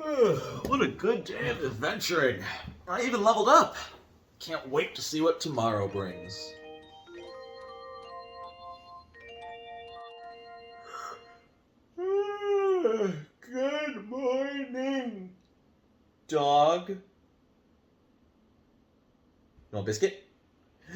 What a good day of adventuring. I even leveled up. Can't wait to see what tomorrow brings. Good morning, dog. You want a biscuit?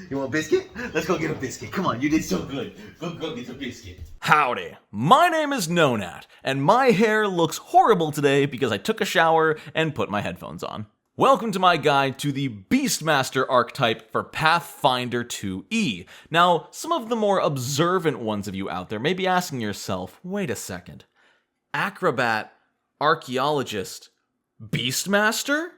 You want a biscuit? Let's go get a biscuit. Come on, you did so good. Go get a biscuit. Howdy, my name is Nonat, and my hair looks horrible today because I took a shower and put my headphones on. Welcome to my guide to the Beastmaster Archetype for Pathfinder 2e. Now, some of the more observant ones of you out there may be asking yourself, wait a second, Acrobat, Archaeologist, Beastmaster?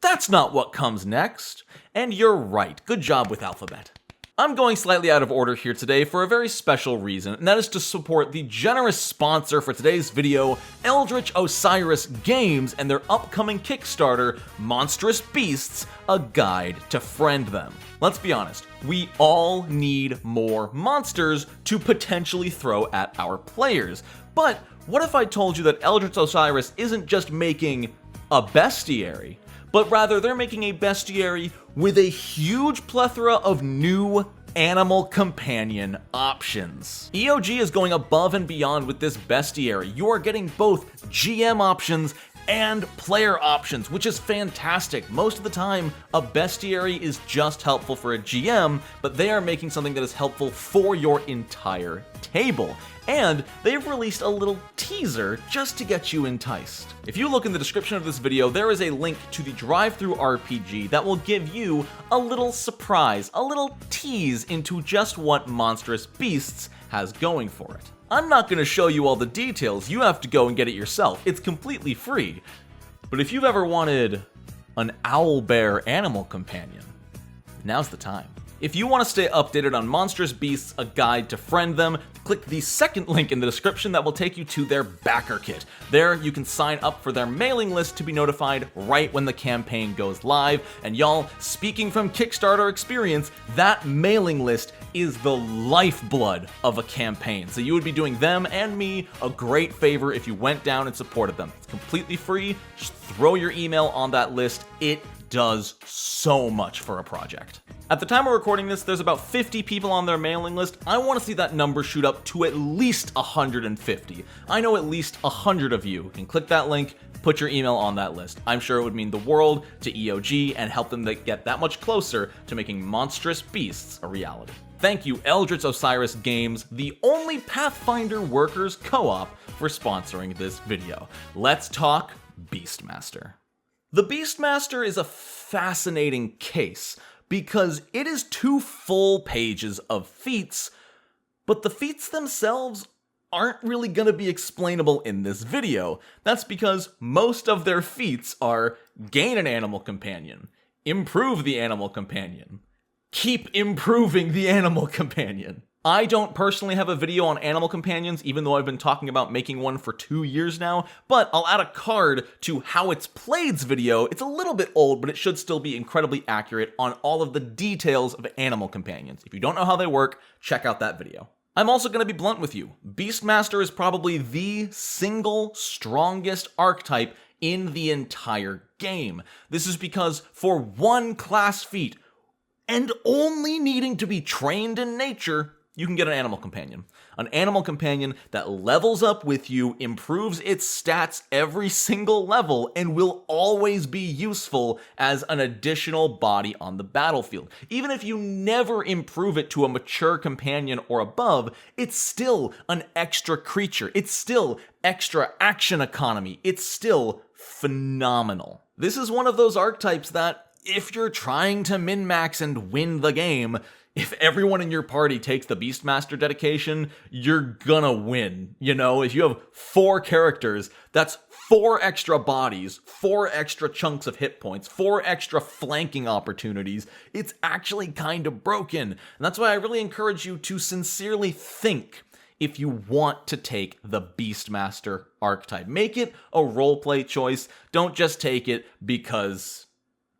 That's not what comes next. And you're right, good job with Alphabet. I'm going slightly out of order here today for a very special reason, and that is to support the generous sponsor for today's video, Eldritch Osiris Games, and their upcoming Kickstarter, Monstrous Beasts, A Guide to Friend Them. Let's be honest, we all need more monsters to potentially throw at our players. But what if I told you that Eldritch Osiris isn't just making a bestiary, but rather they're making a bestiary with a huge plethora of new animal companion options. EOG is going above and beyond with this bestiary. You are getting both GM options and player options, which is fantastic. Most of the time, a bestiary is just helpful for a GM, but they are making something that is helpful for your entire table. And they've released a little teaser just to get you enticed. If you look in the description of this video, there is a link to the drive-thru RPG that will give you a little surprise, a little tease into just what Monstrous Beasts has going for it. I'm not going to show you all the details, you have to go and get it yourself. It's completely free. But if you've ever wanted an owlbear animal companion, now's the time. If you want to stay updated on Monstrous Beasts, A Guide to Friend Them, click the second link in the description that will take you to their backer kit. There, you can sign up for their mailing list to be notified right when the campaign goes live. And y'all, speaking from Kickstarter experience, that mailing list is the lifeblood of a campaign. So you would be doing them and me a great favor if you went down and supported them. It's completely free. Just throw your email on that list. It does so much for a project. At the time of recording this, there's about 50 people on their mailing list. I want to see that number shoot up to at least 150. I know at least 100 of you can click that link, put your email on that list. I'm sure it would mean the world to EOG and help them get that much closer to making Monstrous Beasts a reality. Thank you, Eldritch Osiris Games, the only Pathfinder Workers co-op, for sponsoring this video. Let's talk Beastmaster. The Beastmaster is a fascinating case because it is 2 full pages of feats, but the feats themselves aren't really going to be explainable in this video. That's because most of their feats are gain an animal companion, improve the animal companion, keep improving the animal companion. I don't personally have a video on animal companions, even though I've been talking about making one for 2 years now, but I'll add a card to How It's Played's video. It's a little bit old, but it should still be incredibly accurate on all of the details of animal companions. If you don't know how they work, check out that video. I'm also going to be blunt with you. Beastmaster is probably the single strongest archetype in the entire game. This is because for one class feat, and only needing to be trained in nature, you can get an animal companion. An animal companion that levels up with you, improves its stats every single level, and will always be useful as an additional body on the battlefield. Even if you never improve it to a mature companion or above, it's still an extra creature. It's still extra action economy. It's still phenomenal. This is one of those archetypes that, if you're trying to min-max and win the game, if everyone in your party takes the Beastmaster dedication, you're gonna win. You know, if you have 4 characters, that's 4 extra bodies, 4 extra chunks of hit points, 4 extra flanking opportunities. It's actually kind of broken. And that's why I really encourage you to sincerely think if you want to take the Beastmaster archetype. Make it a roleplay choice. Don't just take it because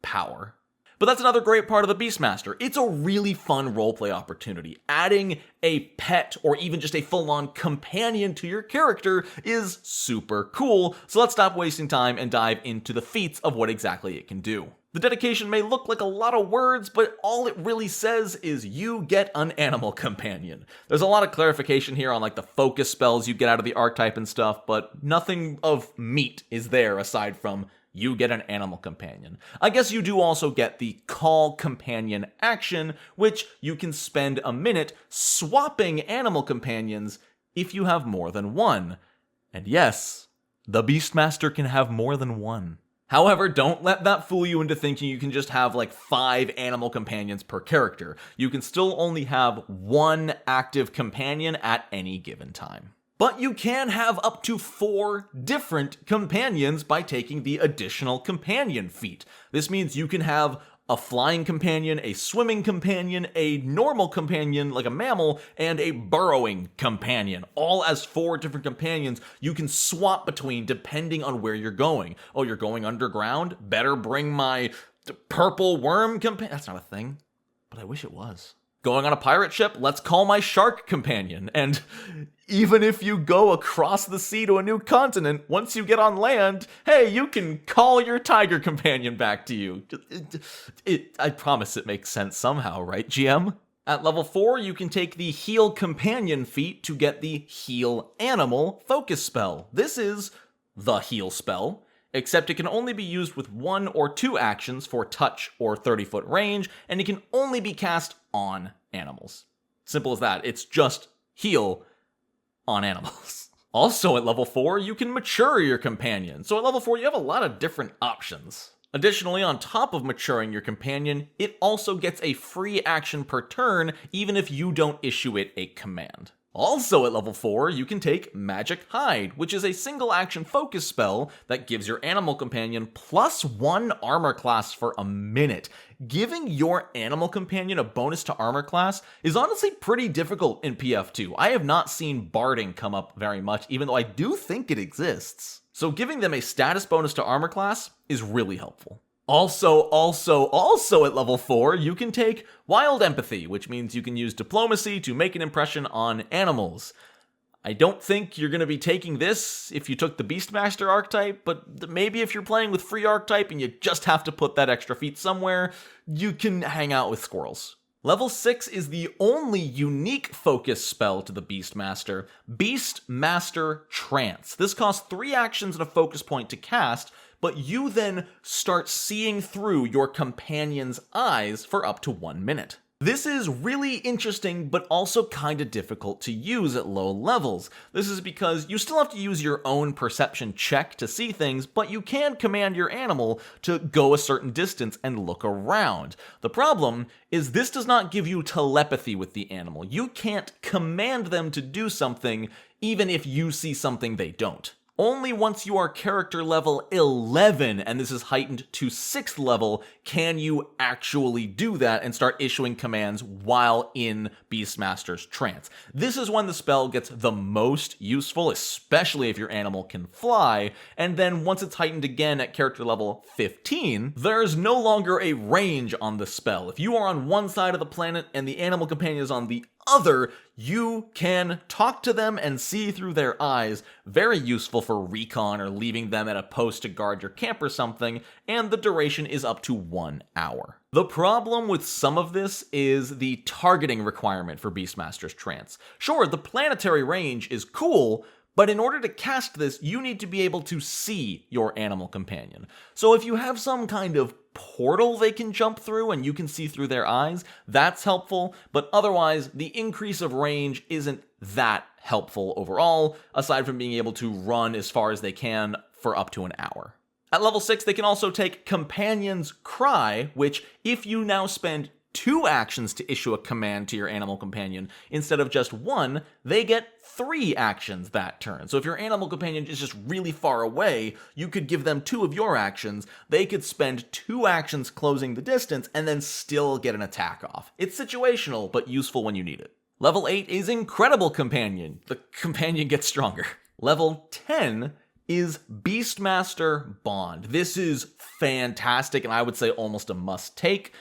power. But that's another great part of the Beastmaster. It's a really fun roleplay opportunity. Adding a pet or even just a full-on companion to your character is super cool, so let's stop wasting time and dive into the feats of what exactly it can do. The dedication may look like a lot of words, but all it really says is you get an animal companion. There's a lot of clarification here on like the focus spells you get out of the archetype and stuff, but nothing of meat is there aside from you get an animal companion. I guess you do also get the call companion action, which you can spend a minute swapping animal companions if you have more than one. And yes, the Beastmaster can have more than one. However, don't let that fool you into thinking you can just have like 5 animal companions per character. You can still only have 1 active companion at any given time. But you can have up to 4 different companions by taking the additional companion feat. This means you can have a flying companion, a swimming companion, a normal companion like a mammal, and a burrowing companion, all as 4 different companions you can swap between depending on where you're going. Oh, you're going underground? Better bring my purple worm companion. That's not a thing, but I wish it was. Going on a pirate ship? Let's call my shark companion. And even if you go across the sea to a new continent, once you get on land, hey, you can call your tiger companion back to you. I promise it makes sense somehow, right, GM? At level 4, you can take the Heal Companion feat to get the Heal Animal focus spell. This is the heal spell, except it can only be used with 1 or 2 actions for touch or 30-foot range, and it can only be cast on animals. Simple as that. It's just heal on animals. Also at level 4, you can mature your companion. So at level 4, you have a lot of different options. Additionally, on top of maturing your companion, it also gets a free action per turn, even if you don't issue it a command. Also at level 4, you can take Magic Hide, which is a single action focus spell that gives your animal companion +1 armor class for a minute. Giving your animal companion a bonus to armor class is honestly pretty difficult in PF2. I have not seen barding come up very much, even though I do think it exists. So giving them a status bonus to armor class is really helpful. Also at level 4, you can take Wild Empathy, which means you can use diplomacy to make an impression on animals. I don't think you're going to be taking this if you took the Beastmaster archetype, but maybe if you're playing with free archetype and you just have to put that extra feat somewhere, you can hang out with squirrels. Level 6 is the only unique focus spell to the Beastmaster, Beastmaster Trance. This costs 3 actions and a focus point to cast, but you then start seeing through your companion's eyes for up to 1 minute. This is really interesting, but also kinda difficult to use at low levels. This is because you still have to use your own perception check to see things, but you can command your animal to go a certain distance and look around. The problem is this does not give you telepathy with the animal. You can't command them to do something, even if you see something they don't. Only once you are character level 11, and this is heightened to 6th level, can you actually do that and start issuing commands while in Beastmaster's Trance. This is when the spell gets the most useful, especially if your animal can fly, and then once it's heightened again at character level 15, there's no longer a range on the spell. If you are on one side of the planet and the animal companion is on the other, you can talk to them and see through their eyes. Very useful for recon or leaving them at a post to guard your camp or something, and the duration is up to 1 hour. The problem with some of this is the targeting requirement for Beastmaster's Trance. Sure, the planetary range is cool, but in order to cast this, you need to be able to see your animal companion. So if you have some kind of portal they can jump through and you can see through their eyes, that's helpful, but otherwise, the increase of range isn't that helpful overall, aside from being able to run as far as they can for up to an hour. At level 6, they can also take Companion's Cry, which, if you now spend 2 actions to issue a command to your animal companion instead of just 1, they get 3 actions that turn. So if your animal companion is just really far away, you could give them 2 of your actions, they could spend 2 actions closing the distance and then still get an attack off. It's situational, but useful when you need it. Level 8 is Incredible Companion. The companion gets stronger. Level 10 is Beastmaster Bond. This is fantastic, and I would say almost a must-take.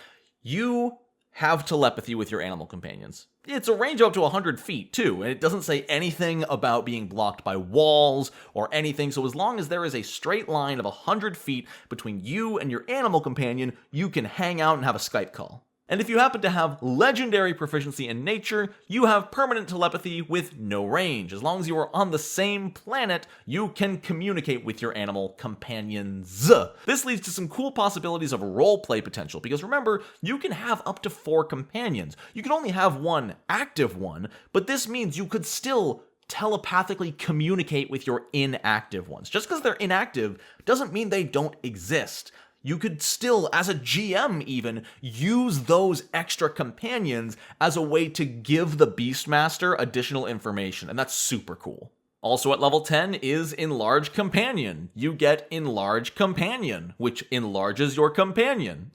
You have telepathy with your animal companions. It's a range of up to 100 feet, too, and it doesn't say anything about being blocked by walls or anything, so as long as there is a straight line of 100 feet between you and your animal companion, you can hang out and have a Skype call. And if you happen to have legendary proficiency in nature, you have permanent telepathy with no range. As long as you are on the same planet, you can communicate with your animal companions. This leads to some cool possibilities of roleplay potential, because remember, you can have up to 4 companions. You can only have one active one, but this means you could still telepathically communicate with your inactive ones. Just because they're inactive doesn't mean they don't exist. You could still, as a GM even, use those extra companions as a way to give the Beastmaster additional information, and that's super cool. Also at level 10 is Enlarge Companion. You get Enlarge Companion, which enlarges your companion.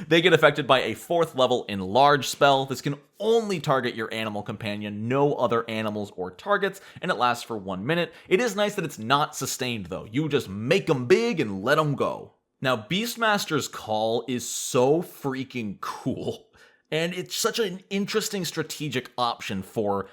They get affected by a 4th level Enlarge spell. This can only target your animal companion, no other animals or targets, and it lasts for 1 minute. It is nice that it's not sustained though. You just make them big and let them go. Now, Beastmaster's Call is so freaking cool, and it's such an interesting strategic option for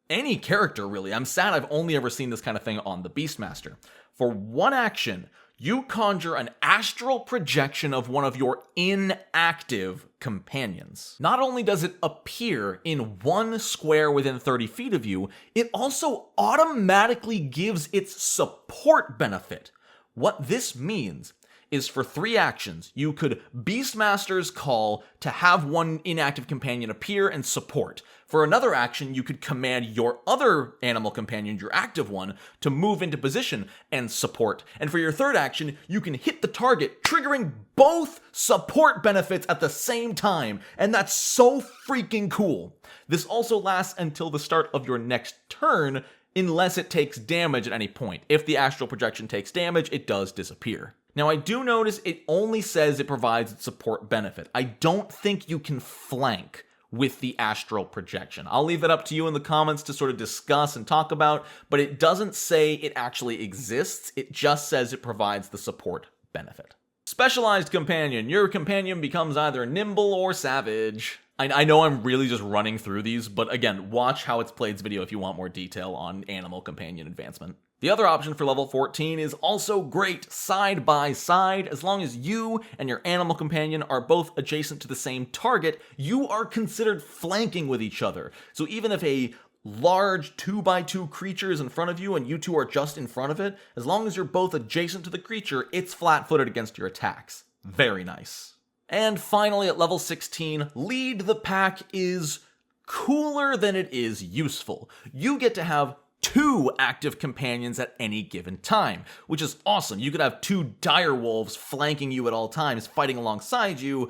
any character, really. I'm sad I've only ever seen this kind of thing on the Beastmaster. For 1 action, you conjure an astral projection of one of your inactive companions. Not only does it appear in 1 square within 30 feet of you, it also automatically gives its support benefit. What this means is for 3 actions, you could Beastmaster's Call to have one inactive companion appear and support. For another action, you could command your other animal companion, your active one, to move into position and support. And for your 3rd action, you can hit the target, triggering both support benefits at the same time. And that's so freaking cool. This also lasts until the start of your next turn, unless it takes damage at any point. If the astral projection takes damage, it does disappear. Now, I do notice it only says it provides its support benefit. I don't think you can flank with the astral projection. I'll leave that up to you in the comments to sort of discuss and talk about, but it doesn't say it actually exists. It just says it provides the support benefit. Specialized Companion. Your companion becomes either nimble or savage. I know I'm really just running through these, but again, watch How It's Played's video if you want more detail on animal companion advancement. The other option for level 14 is also great, side by side. As long as you and your animal companion are both adjacent to the same target, you are considered flanking with each other. So even if a large 2x2 creature is in front of you and you two are just in front of it, as long as you're both adjacent to the creature, it's flat-footed against your attacks. Very nice. And finally, at level 16, Lead the Pack is cooler than it is useful. You get to have 2 active companions at any given time, which is awesome. You could have 2 dire wolves flanking you at all times, fighting alongside you,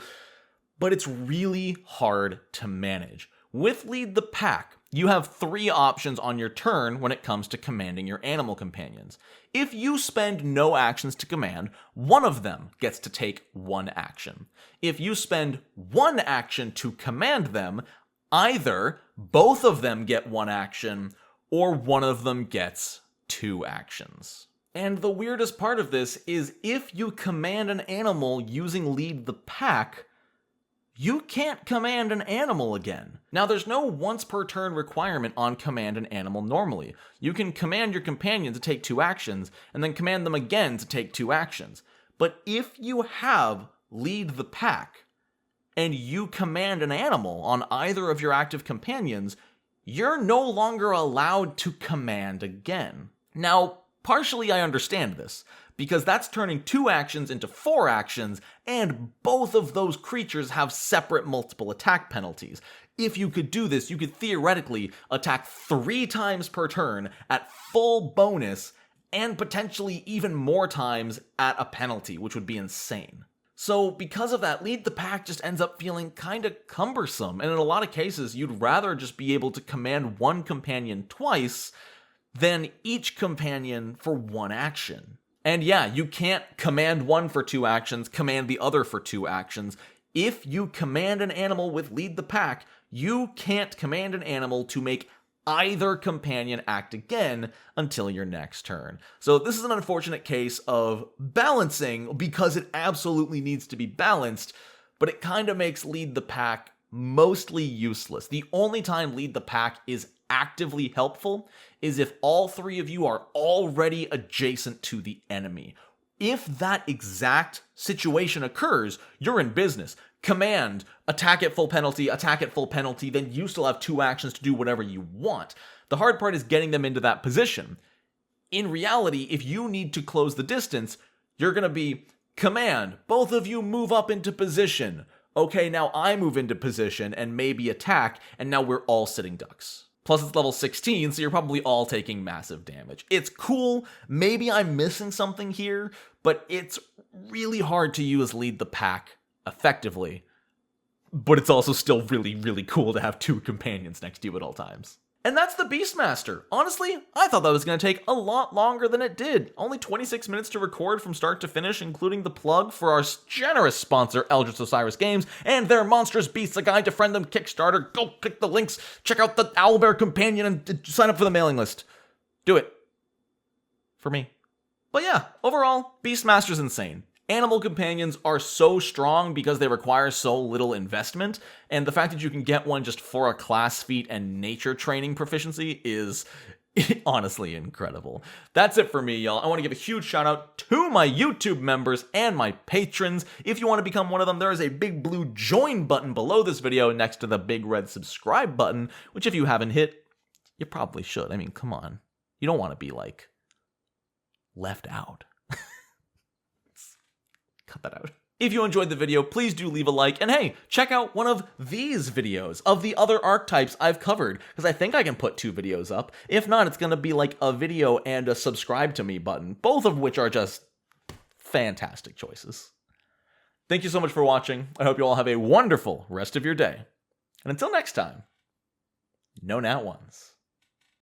but it's really hard to manage. With Lead the Pack, you have 3 options on your turn when it comes to commanding your animal companions. If you spend no actions to command, one of them gets to take 1 action. If you spend 1 action to command them, either both of them get 1 action, or one of them gets 2 actions. And the weirdest part of this is if you command an animal using Lead the Pack, you can't command an animal again. Now, there's no once per turn requirement on command an animal normally. You can command your companion to take 2 actions, and then command them again to take 2 actions. But if you have Lead the Pack, and you command an animal on either of your active companions, you're no longer allowed to command again. Now, partially I understand this, because that's turning 2 actions into 4 actions, and both of those creatures have separate multiple attack penalties. If you could do this, you could theoretically attack 3 times per turn at full bonus, and potentially even more times at a penalty, which would be insane. So because of that, Lead the Pack just ends up feeling kinda cumbersome, and in a lot of cases, you'd rather just be able to command one companion twice than each companion for 1 action. And yeah, you can't command one for 2 actions, command the other for 2 actions. If you command an animal with Lead the Pack, you can't command an animal to make either companion act again until your next turn. So this is an unfortunate case of balancing because it absolutely needs to be balanced, but it kind of makes lead the pack mostly useless. The only time lead the pack is actively helpful is if all three of you are already adjacent to the enemy. If that exact situation occurs, you're in business. Command, attack at full penalty, then you still have 2 actions to do whatever you want. The hard part is getting them into that position. In reality, if you need to close the distance, you're going to be, command, both of you move up into position. Okay, now I move into position and maybe attack, and now we're all sitting ducks. Plus it's level 16, so you're probably all taking massive damage. It's cool, maybe I'm missing something here, but it's really hard to use lead the pack effectively. But it's also still really, really cool to have 2 companions next to you at all times. And that's the Beastmaster. Honestly, I thought that was going to take a lot longer than it did. Only 26 minutes to record from start to finish, including the plug for our generous sponsor, Eldritch Osiris Games, and their Monstrous Beasts, a guide to friend them Kickstarter. Go click the links, check out the Owlbear Companion, and sign up for the mailing list. Do it. For me. But yeah, overall, Beastmaster's insane. Animal companions are so strong because they require so little investment, and the fact that you can get one just for a class feat and nature training proficiency is honestly incredible. That's it for me, y'all. I want to give a huge shout out to my YouTube members and my patrons. If you want to become one of them, there is a big blue join button below this video next to the big red subscribe button, which if you haven't hit, you probably should. I mean, come on. You don't want to be, like, left out. Cut that out. If you enjoyed the video, please do leave a like, and hey, check out one of these videos of the other archetypes I've covered, because I think I can put 2 videos up. If not, it's going to be like a video and a subscribe to me button, both of which are just fantastic choices. Thank you so much for watching. I hope you all have a wonderful rest of your day. And until next time, no nat ones.